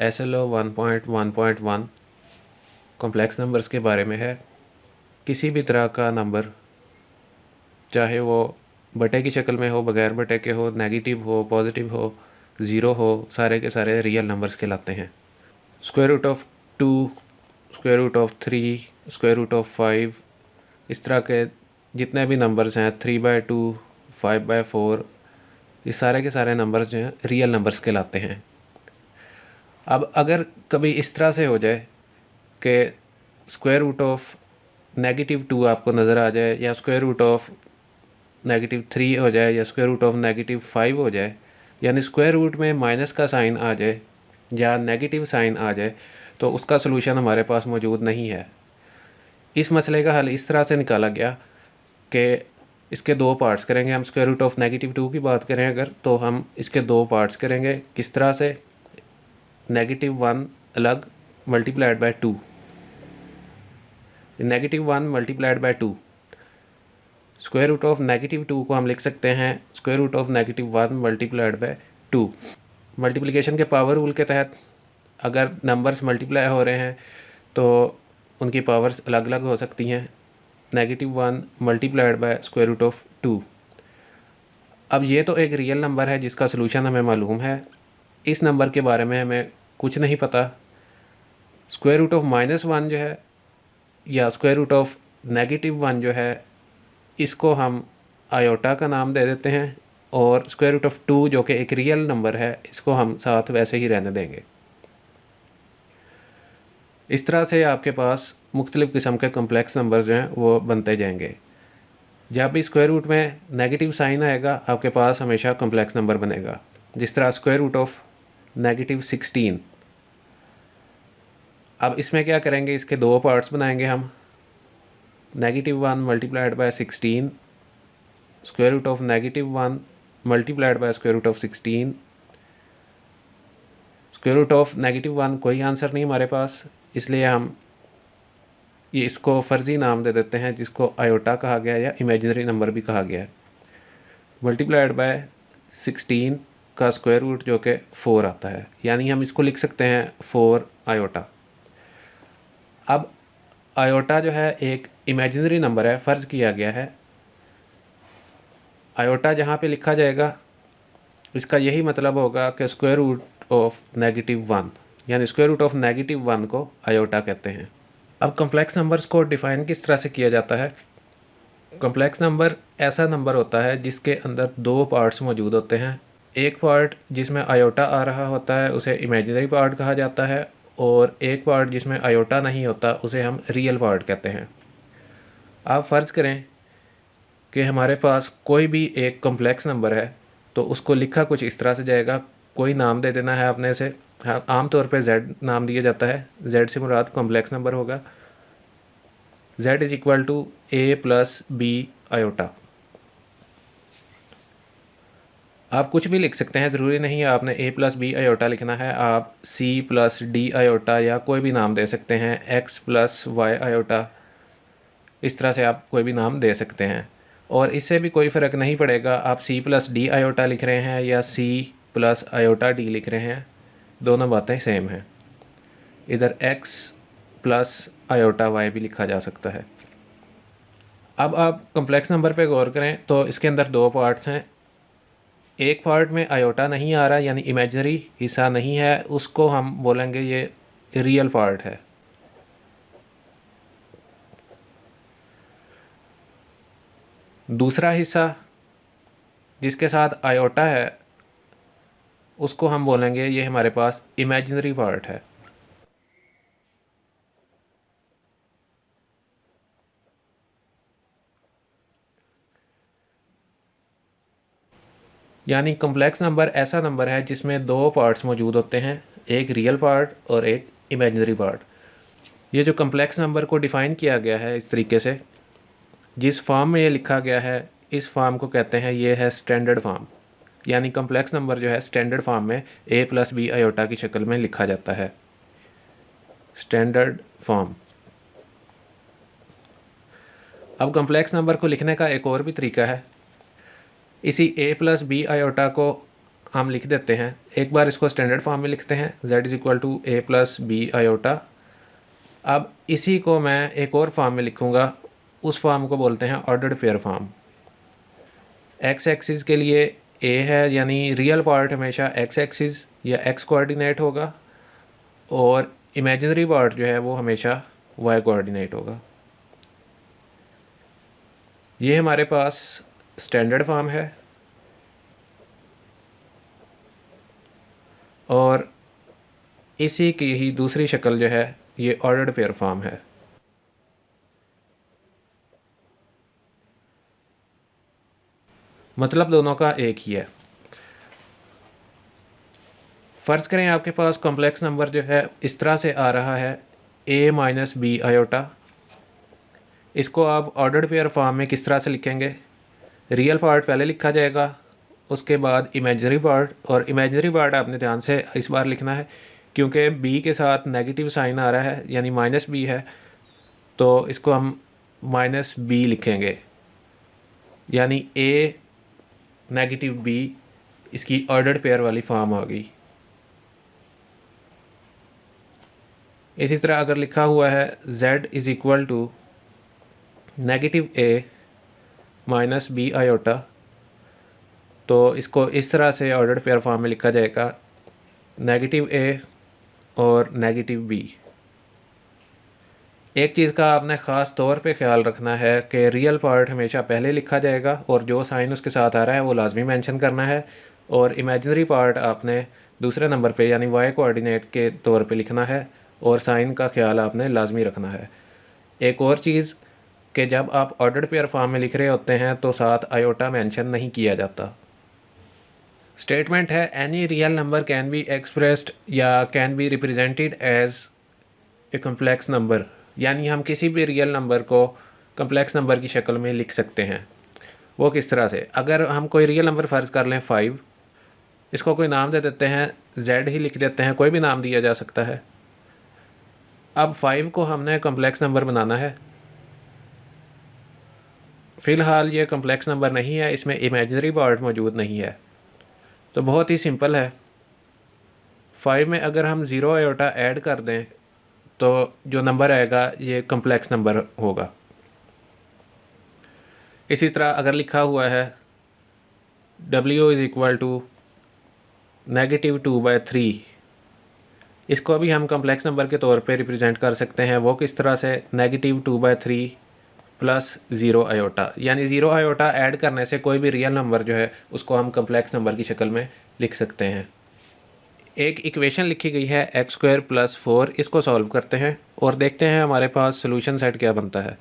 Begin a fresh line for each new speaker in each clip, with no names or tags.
SLO 1.1.1 complex numbers के बारे में है। किसी भी तरह का नंबर, चाहे वो बटे की शक्ल में हो, बगैर बटे के हो, नेगेटिव हो, पॉजिटिव हो, ज़ीरो हो, सारे के सारे रियल नंबर्स कहलाते हैं। Square root of 2, square root of 3, square root of 5, इस तरह के जितने भी नंबर्स हैं, 3/2, 5/4, ये सारे के सारे नंबर्स जो हैं रियल नंबर्स कहलाते हैं। अब अगर कभी इस तरह से हो जाए कि स्क्वायर रूट ऑफ -2 आपको नज़र आ जाए, या स्क्वायर रूट ऑफ -3 हो जाए, या स्क्वायर रूट ऑफ -5 हो जाए, यानी स्क्वायर रूट में माइनस का साइन आ जाए या नेगेटिव साइन आ जाए, तो उसका सलूशन हमारे पास मौजूद नहीं है। इस मसले का हल इस तरह से निकाला गया कि इसके दो पार्ट्स करेंगे। हम स्क्वायर रूट ऑफ -2 की बात करें अगर, तो हम इसके दो पार्ट्स करेंगे। किस तरह से? -1 अलग multiplied by 2, -1 multiplied by 2। Square root of -2 को हम लिख सकते हैं square root of -1 multiplied by 2। Multiplication के पावर रूल के तहत अगर नंबर्स मल्टीप्लाई हो रहे हैं तो उनकी पावर्स अलग अलग हो सकती हैं। -1 multiplied by square root of 2। अब ये तो एक रियल नंबर है जिसका सलूशन हमें मालूम है। इस नंबर के बारे में हमें कुछ नहीं पता। स्क्वायर रूट ऑफ -1 जो है, या स्क्वायर रूट ऑफ -1 जो है, इसको हम आयोटा का नाम दे देते हैं, और स्क्वायर रूट ऑफ 2 जो कि एक रियल नंबर है, इसको हम साथ वैसे ही रहने देंगे। इस तरह से आपके पास मुख्तलिफ़ किस्म के कम्प्लेक्स नंबर जो हैं वो बनते जाएंगे। जब भी स्क्वायर रूट में नेगेटिव साइन आएगा, आपके पास हमेशा कम्प्लेक्स नंबर बनेगा। जिस तरह स्क्वायर रूट ऑफ -16। अब इसमें क्या करेंगे, इसके दो पार्ट्स बनाएंगे हम। -1 multiplied by 16, square root of -1 multiplied by square root of 16। Square root of -1 कोई आंसर नहीं हमारे पास, इसलिए हम ये इसको फ़र्ज़ी नाम दे देते हैं, जिसको आयोटा कहा गया या इमेजिनरी नंबर भी कहा गया है। मल्टीप्लाइड बाय 16 का स्क्वायर रूट जो कि 4 आता है, यानी हम इसको लिख सकते हैं 4 आयोटा। अब आयोटा जो है एक इमेजिनरी नंबर है, फ़र्ज़ किया गया है। आयोटा जहाँ पे लिखा जाएगा, इसका यही मतलब होगा कि स्क्वायर रूट ऑफ -1, यानी स्क्वायर रूट ऑफ -1 को आयोटा कहते हैं। अब कम्प्लेक्स नंबर्स को डिफ़ाइन किस तरह से किया जाता है? कम्प्लेक्स नंबर ऐसा नंबर होता है जिसके अंदर दो पार्ट्स मौजूद होते हैं। एक पार्ट जिसमें आयोटा आ रहा होता है उसे इमेजिनरी पार्ट कहा जाता है, और एक पार्ट जिसमें आयोटा नहीं होता उसे हम रियल पार्ट कहते हैं। आप फ़र्ज़ करें कि हमारे पास कोई भी एक कम्प्लेक्स नंबर है, तो उसको लिखा कुछ इस तरह से जाएगा। कोई नाम दे देना है आपने से, हाँ, आमतौर पे Z नाम दिया जाता है। Z से मुराद कॉम्प्लेक्स नंबर होगा। Z is equal to A plus B iota. आप कुछ भी लिख सकते हैं, ज़रूरी नहीं है आपने A प्लस B आयोटा लिखना है। आप C प्लस D आयोटा या कोई भी नाम दे सकते हैं, X प्लस Y आयोटा, इस तरह से आप कोई भी नाम दे सकते हैं, और इससे भी कोई फ़र्क नहीं पड़ेगा आप C प्लस D आयोटा लिख रहे हैं या C प्लस आयोटा D लिख रहे हैं, दोनों बातें सेम हैं। इधर X प्लस आयोटा Y भी लिखा जा सकता है। अब आप कम्प्लेक्स नंबर पे गौर करें तो इसके अंदर दो पार्ट्स हैं। एक पार्ट में आयोटा नहीं आ रहा, यानी इमेजिनरी हिस्सा नहीं है, उसको हम बोलेंगे ये रियल पार्ट है। दूसरा हिस्सा जिसके साथ आयोटा है उसको हम बोलेंगे ये हमारे पास इमेजिनरी पार्ट है। यानी कम्प्लेक्स नंबर ऐसा नंबर है जिसमें दो पार्ट्स मौजूद होते हैं, एक रियल पार्ट और एक इमेजिनरी पार्ट। ये जो कम्प्लेक्स नंबर को डिफ़ाइन किया गया है इस तरीके से, जिस फॉर्म में ये लिखा गया है, इस फॉर्म को कहते हैं, ये है स्टैंडर्ड फॉर्म। यानी कम्प्लेक्स नंबर जो है स्टैंडर्ड फॉर्म में A प्लस B आयोटा की शक्ल में लिखा जाता है, स्टैंडर्ड फॉर्म। अब कम्प्लेक्स नंबर को लिखने का एक और भी तरीका है। इसी A प्लस B आयोटा को हम लिख देते हैं। एक बार इसको स्टैंडर्ड फॉर्म में लिखते हैं, z is equal to a plus B iota. अब इसी को मैं एक और फॉर्म में लिखूँगा, उस फॉर्म को बोलते हैं ordered pair form. x axis के लिए a है, यानी रियल पार्ट हमेशा x एक्सिस या x कोऑर्डिनेट होगा, और इमेजिनरी पार्ट जो है वो हमेशा y कोऑर्डिनेट होगा। ये हमारे पास स्टैंडर्ड फॉर्म है, और इसी की ही दूसरी शक्ल जो है ये ऑर्डर्ड पेयर फॉर्म है। मतलब दोनों का एक ही है। फ़र्ज़ करें आपके पास कॉम्प्लेक्स नंबर जो है इस तरह से आ रहा है a माइनस बी आयोटा। इसको आप ऑर्डर्ड पेयर फॉर्म में किस तरह से लिखेंगे? रियल पार्ट पहले लिखा जाएगा, उसके बाद इमेजिनरी पार्ट, और इमेजिनरी पार्ट आपने ध्यान से इस बार लिखना है क्योंकि b के साथ नेगेटिव साइन आ रहा है, यानी माइनस b है, तो इसको हम माइनस b लिखेंगे, यानी a नेगेटिव b, इसकी ऑर्डर्ड पेयर वाली फॉर्म आ गई। इसी तरह अगर लिखा हुआ है z is equal to negative a minus B iota, तो इसको इस तरह से ऑर्डर्ड पेयर फॉर्म में लिखा जाएगा, नेगेटिव a और नेगेटिव b। एक चीज़ का आपने ख़ास तौर पे ख्याल रखना है कि रियल पार्ट हमेशा पहले लिखा जाएगा और जो साइन उसके साथ आ रहा है वो लाजमी मेंशन करना है, और इमेजिनरी पार्ट आपने दूसरे नंबर पे यानी y कोऑर्डिनेट के तौर पे लिखना है, और साइन का ख्याल आपने लाजमी रखना है। एक और चीज़ कि जब आप ऑर्डर्ड पेयर फॉर्म में लिख रहे होते हैं तो साथ आयोटा मेंशन नहीं किया जाता। स्टेटमेंट है any real number can be expressed या can be represented as a complex number, यानी हम किसी भी रियल नंबर को कम्प्लेक्स नंबर की शक्ल में लिख सकते हैं। वो किस तरह से? अगर हम कोई रियल नंबर फ़र्ज़ कर लें 5, इसको कोई नाम दे देते हैं, z ही लिख देते हैं, कोई भी नाम दिया जा सकता है। अब 5 को हमने कम्प्लेक्स नंबर बनाना है। फ़िलहाल ये कम्प्लेक्स नंबर नहीं है, इसमें इमेजिनरी पार्ट मौजूद नहीं है, तो बहुत ही सिंपल है। 5 में अगर हम 0 आयोटा ऐड कर दें तो जो नंबर आएगा ये कम्प्लेक्स नंबर होगा। इसी तरह अगर लिखा हुआ है w is equal to negative 2/3, इसको भी हम कम्प्लेक्स नंबर के तौर पे रिप्रेजेंट कर सकते हैं। वो किस तरह से? नेगेटिव 2/3 प्लस 0 आयोटा, यानी 0 आयोटा ऐड करने से कोई भी रियल नंबर जो है उसको हम कम्प्लेक्स नंबर की शक्ल में लिख सकते हैं। एक इक्वेशन लिखी गई है x² + 4, इसको सॉल्व करते हैं और देखते हैं हमारे पास सोल्यूशन सेट क्या बनता है।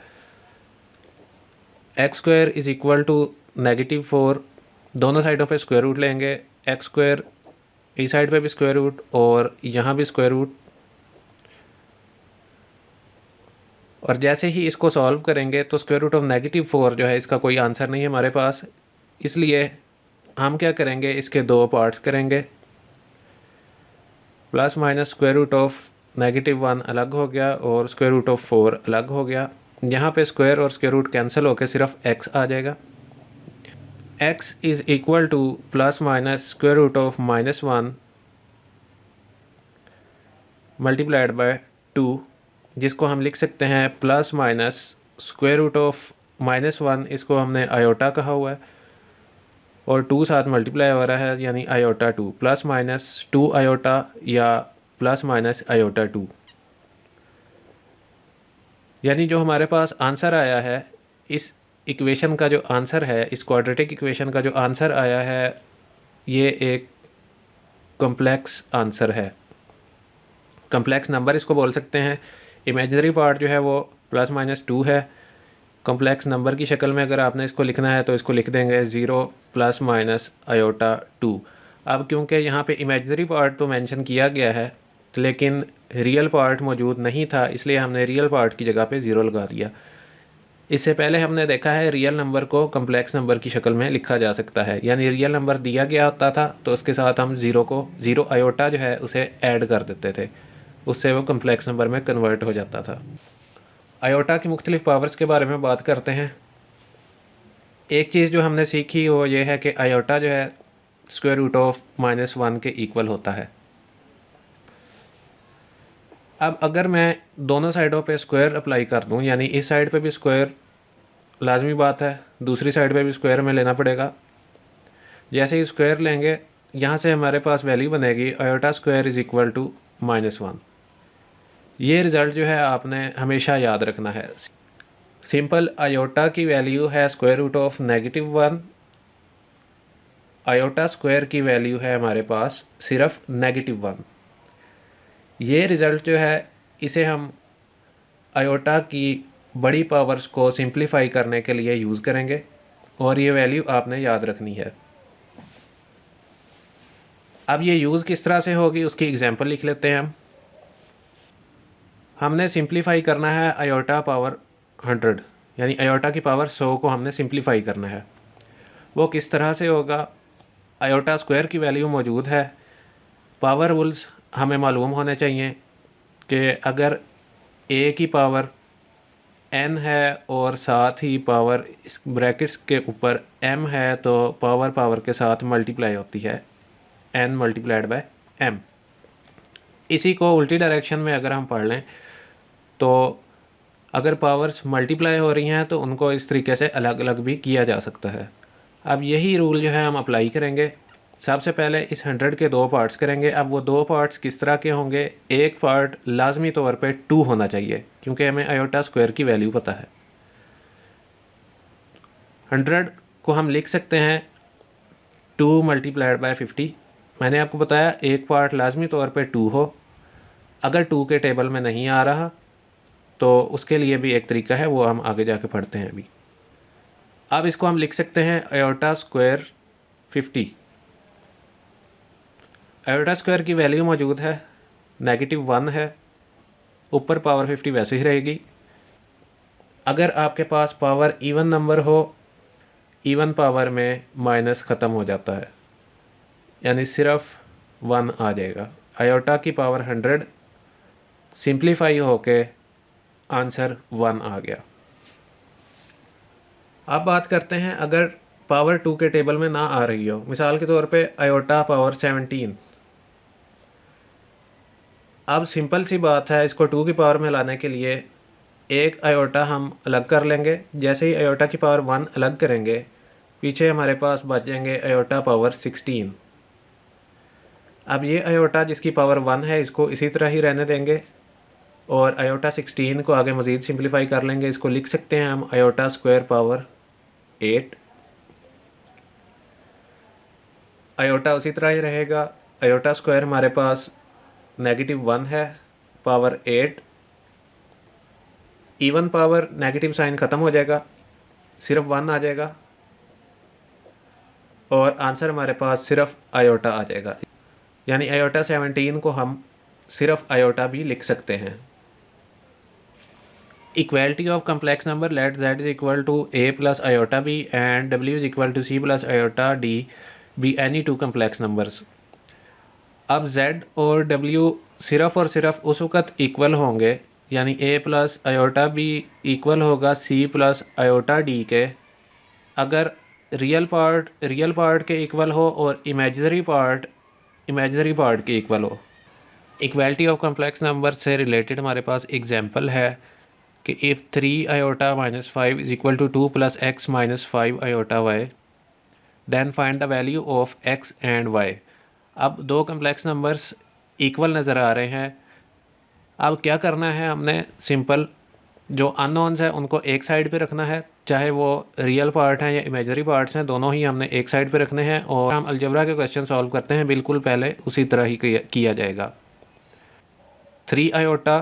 x² is equal to negative 4, दोनों साइडों पे स्क्वायर रूट लेंगे, x² इस साइड पे भी स्क्वायर रूट और यहाँ भी स्क्वायर रूट, और जैसे ही इसको सॉल्व करेंगे तो स्क्वायर रूट ऑफ नेगेटिव 4 जो है इसका कोई आंसर नहीं है हमारे पास, इसलिए हम क्या करेंगे, इसके दो पार्ट्स करेंगे। Plus minus square root of negative 1 अलग हो गया और स्क्वायर रूट ऑफ 4 अलग हो गया। यहाँ पे स्क्वायर और स्क्वायर रूट कैंसिल होकर सिर्फ x आ जाएगा। x is equal to plus minus square root of -1 multiplied by 2, जिसको हम लिख सकते हैं plus minus square root of -1, इसको हमने आयोटा कहा हुआ है, और 2 साथ मल्टीप्लाई हो रहा है यानी आयोटा 2, प्लस माइनस 2 आयोटा या प्लस माइनस आयोटा 2। यानी जो हमारे पास आंसर आया है, इस इक्वेशन का जो आंसर है, इस क्वाड्रेटिक इक्वेशन का जो आंसर आया है, ये एक कॉम्प्लेक्स आंसर है। कॉम्प्लेक्स नंबर इसको बोल सकते हैं। इमेजिनरी पार्ट जो है वो प्लस माइनस 2 है। कॉम्प्लेक्स नंबर की शक्ल में अगर आपने इसको लिखना है तो इसको लिख देंगे 0 प्लस माइनस आयोटा 2। अब क्योंकि यहाँ पे इमेजिनरी पार्ट तो मेंशन किया गया है लेकिन रियल पार्ट मौजूद नहीं था, इसलिए हमने रियल पार्ट की जगह पे 0 लगा दिया। इससे पहले हमने देखा है रियल नंबर को कम्प्लेक्स नंबर की शक्ल में लिखा जा सकता है, यानी रियल नंबर दिया गया होता था तो उसके साथ हम 0 आयोटा जो है उसे ऐड कर देते थे, उससे वो कम्प्लेक्स नंबर में कन्वर्ट हो जाता था। आयोटा की मुख्तलिफ पावर्स के बारे में बात करते हैं। एक चीज़ जो हमने सीखी वो ये है कि आयोटा जो है स्क्वायर रूट ऑफ -1 के इक्वल होता है। अब अगर मैं दोनों साइडों पे स्क्वायर अप्लाई कर दूं, यानी इस साइड पे भी स्क्वायर लाजमी बात है, दूसरी साइड पे भी स्क्वायर में लेना पड़ेगा। जैसे ही स्क्वायर लेंगे यहाँ से हमारे पास वैल्यू बनेगी iota square is equal to -1। ये रिज़ल्ट जो है आपने हमेशा याद रखना है। सिंपल आयोटा की वैल्यू है square root of -1, iota square की वैल्यू है हमारे पास सिर्फ -1। ये रिज़ल्ट जो है इसे हम आयोटा की बड़ी पावर्स को सिंप्लीफाई करने के लिए यूज़ करेंगे और ये वैल्यू आपने याद रखनी है। अब ये यूज़ किस तरह से होगी उसकी एग्जांपल लिख लेते हैं। हमने सिंप्लीफाई करना है आयोटा पावर 100, यानी आयोटा की पावर 100 को हमने सिंप्लीफाई करना है। वो किस तरह से होगा? आयोटा स्क्वायर की वैल्यू मौजूद है, पावर रूल्स हमें मालूम होने चाहिए कि अगर a की पावर n है और साथ ही पावर इस ब्रैकेट्स के ऊपर m है तो पावर पावर के साथ मल्टीप्लाई होती है n मल्टीप्लाइड बाय m। इसी को उल्टी डायरेक्शन में अगर हम पढ़ लें तो अगर पावर्स मल्टीप्लाई हो रही हैं तो उनको इस तरीके से अलग अलग भी किया जा सकता है। अब यही रूल जो है हम अप्लाई करेंगे। सबसे पहले इस 100 के 2 पार्ट्स करेंगे। अब वो 2 पार्ट्स किस तरह के होंगे? एक पार्ट लाजमी तौर पे 2 होना चाहिए क्योंकि हमें आयोटा स्क्वायर की वैल्यू पता है। 100 को हम लिख सकते हैं 2 मल्टीप्लाइड बाय 50। मैंने आपको बताया एक पार्ट लाजमी तौर पे 2 हो। अगर 2 के टेबल में नहीं आ रहा तो उसके लिए भी एक तरीका है, वो हम आगे जाके पढ़ते हैं अभी। अब इसको हम लिख सकते हैं आयोटा स्क्वायर 50। आयोटा स्क्वायर की वैल्यू मौजूद है, -1 है, ऊपर पावर 50 वैसे ही रहेगी। अगर आपके पास पावर इवन नंबर हो, इवन पावर में माइनस ख़त्म हो जाता है, यानी सिर्फ 1 आ जाएगा। आयोटा की पावर 100 सिंप्लीफाई होके आंसर 1 आ गया। अब बात करते हैं अगर पावर 2 के टेबल में ना आ रही हो, मिसाल के तौर पे आयोटा पावर 17। अब सिंपल सी बात है, इसको 2 की पावर में लाने के लिए एक आयोटा हम अलग कर लेंगे। जैसे ही आयोटा की पावर 1 अलग करेंगे पीछे हमारे पास बचेंगे आयोटा पावर 16। अब ये आयोटा जिसकी पावर 1 है इसको इसी तरह ही रहने देंगे और आयोटा 16 को आगे मज़ीद सिंप्लीफाई कर लेंगे। इसको लिख सकते हैं हम आयोटा स्क्वायर पावर 8। आयोटा उसी तरह ही रहेगा। आयोटा स्क्वायर हमारे पास -1 है, power 8। Even power negative sign ख़त्म हो जाएगा, सिर्फ 1 आ जाएगा और आंसर हमारे पास सिर्फ आयोटा आ जाएगा। यानी आयोटा 17 को हम सिर्फ आयोटा भी लिख सकते हैं। Equality of complex number let z is equal to a plus iota b and w is equal to c plus iota d be any 2 complex numbers. अब z और w सिर्फ और सिर्फ उस वक़्त इक्वल होंगे, यानी a plus iota b equal होगा c प्लस आयोटा d के, अगर रियल पार्ट के इक्वल हो और इमेजिनरी पार्ट के इक्वल हो। इक्वालिटी ऑफ कम्प्लेक्स नंबर से रिलेटेड हमारे पास एग्जांपल है कि if 3 iota minus 5 is equal to 2 plus x minus 5 iota y, then find the value of x and y। अब 2 कम्प्लेक्स नंबर्स इक्वल नज़र आ रहे हैं। अब क्या करना है, हमने सिंपल जो अननोन्स हैं उनको एक साइड पे रखना है, चाहे वो रियल पार्ट हैं या इमेजरी पार्ट्स हैं, दोनों ही हमने एक साइड पे रखने हैं और हम अलजेब्रा के क्वेश्चन सॉल्व करते हैं बिल्कुल पहले उसी तरह ही किया जाएगा। 3 आयोटा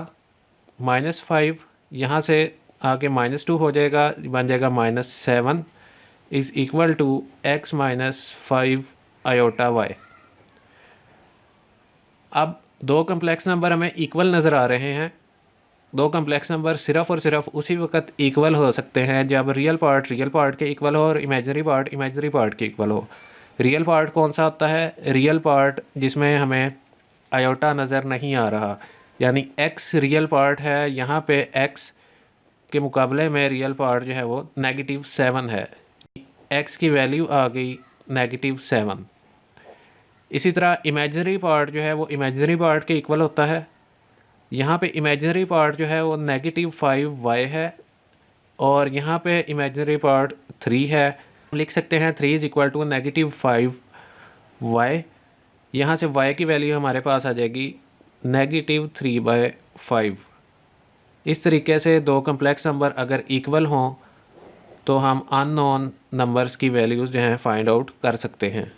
माइनस 5 यहाँ से आके -2 हो जाएगा, बन जाएगा -7 is equal to x minus 5 iota y। अब 2 कम्प्लेक्स नंबर हमें इक्वल नज़र आ रहे हैं। 2 कम्प्लेक्स नंबर सिर्फ़ और सिर्फ उसी वक्त इक्वल हो सकते हैं जब रियल पार्ट के इक्वल हो और इमेजरी पार्ट के इक्वल हो। रियल पार्ट कौन सा होता है? रियल पार्ट जिसमें हमें आयोटा नज़र नहीं आ रहा, यानी x रियल पार्ट है, यहाँ पे x के मुकाबले में रियल पार्ट जो है वो -7 है। x की वैल्यू आ गई -7। इसी तरह इमेजिनरी पार्ट जो है वो इमेजिनरी पार्ट के इक्वल होता है। यहाँ पे इमेजिनरी पार्ट जो है वो -5y है और यहाँ पे इमेजिनरी पार्ट 3 है। हम लिख सकते हैं 3 = -5y। यहाँ से y की वैल्यू हमारे पास आ जाएगी -3/5। इस तरीके से दो कम्प्लेक्स नंबर अगर इक्वल हों तो हम अननोन नंबर्स की वैल्यूज़ जो हैं फाइंड आउट कर सकते हैं।